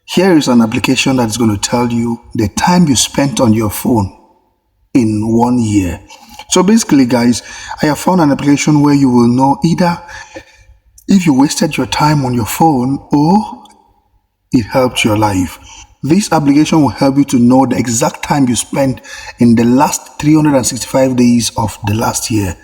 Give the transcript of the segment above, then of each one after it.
Here is an application that's going to tell you the time you spent on your phone in 1 year. So basically, guys, I have found an application where you will know either if you wasted your time on your phone or it helped your life. This application will help you to know the exact time you spent in the last 365 days of the last year.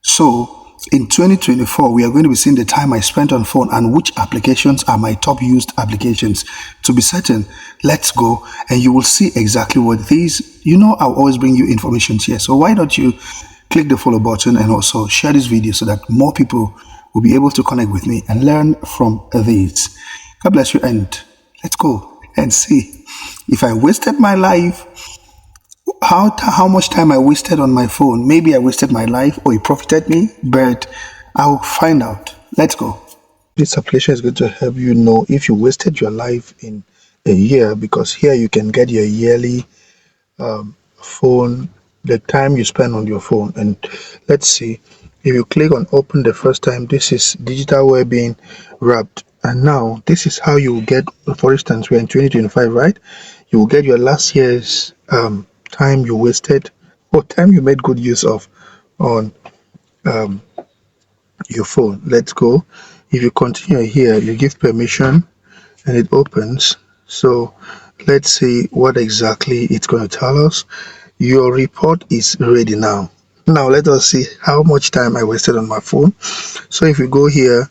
So in 2024, we are going to be seeing the time I spent on phone and which applications are my top used applications. To be certain, let's go and you will see exactly what it is. You know, I'll always bring you information here. So why don't you click the follow button and also share this video so that more people will be able to connect with me and learn from these. God bless you, and let's go and see if I wasted my life, how much time I wasted on my phone. Maybe I wasted my life or it profited me, but I'll find out. Let's go. This application is going to help you know if you wasted your life in a year, because here you can get your yearly phone, the time you spend on your phone. And let's see, if you click on open the first time, this is digital well-being wrapped. And now this is how you will get, for instance, we're in 2025, right? You will get your last year's time you wasted or time you made good use of on your phone. Let's go. If you continue here, you give permission and it opens. So let's see what exactly it's going to tell us. Your report is ready now. Now let us see how much time I wasted on my phone. So if you go here,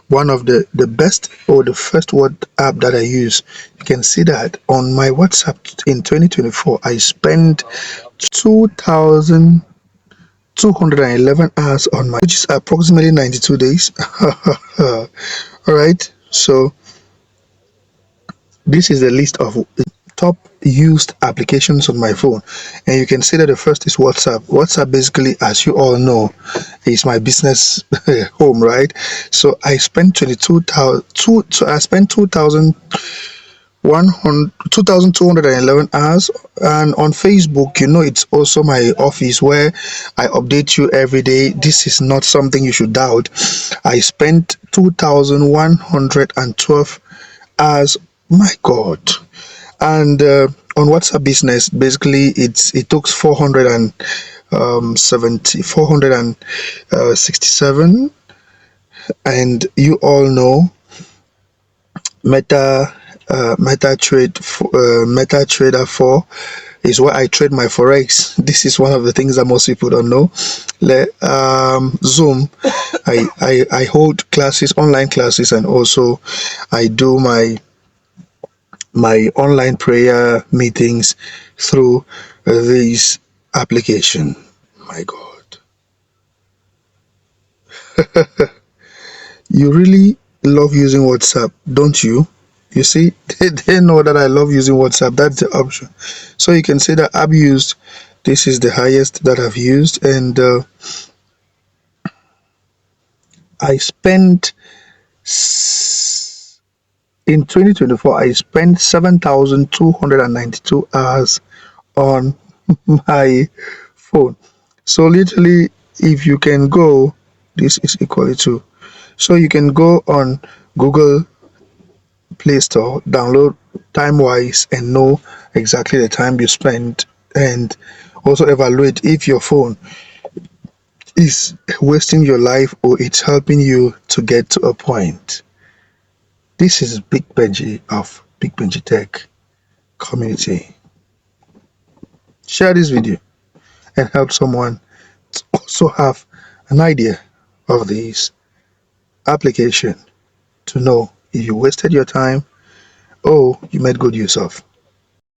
one of the best or the first WhatsApp that I use, you can see that on my WhatsApp in 2024 I spent 2,211 hours on my, which is approximately 92 days. All right, so this is the list of top used applications on my phone, and you can see that the first is WhatsApp. Basically, as you all know, is my business home, right? So I spent 2,211 hours. And on Facebook, you know, it's also my office where I update you every day. This is not something you should doubt. I spent 2,112 hours. My God. And on WhatsApp business, basically it took 467, and you all know MetaTrader 4 is where I trade my forex. This is one of the things that most people don't know. Zoom, I hold classes, online classes, and also I do my online prayer meetings through this application. My God. You really love using WhatsApp, don't you? You see, they know that I love using WhatsApp. That's the option. So you can see that I've used, this is the highest that I've used, and I spent in 2024, I spent 7,292 hours on my phone. So literally, if you can go, this is equally to, so you can go on Google Play Store, download TimeWise, and know exactly the time you spent, and also evaluate if your phone is wasting your life or it's helping you to get to a point. This is Big Benji of Big Benji Tech Community. Share this video and help someone to also have an idea of this application to know if you wasted your time or you made good use of.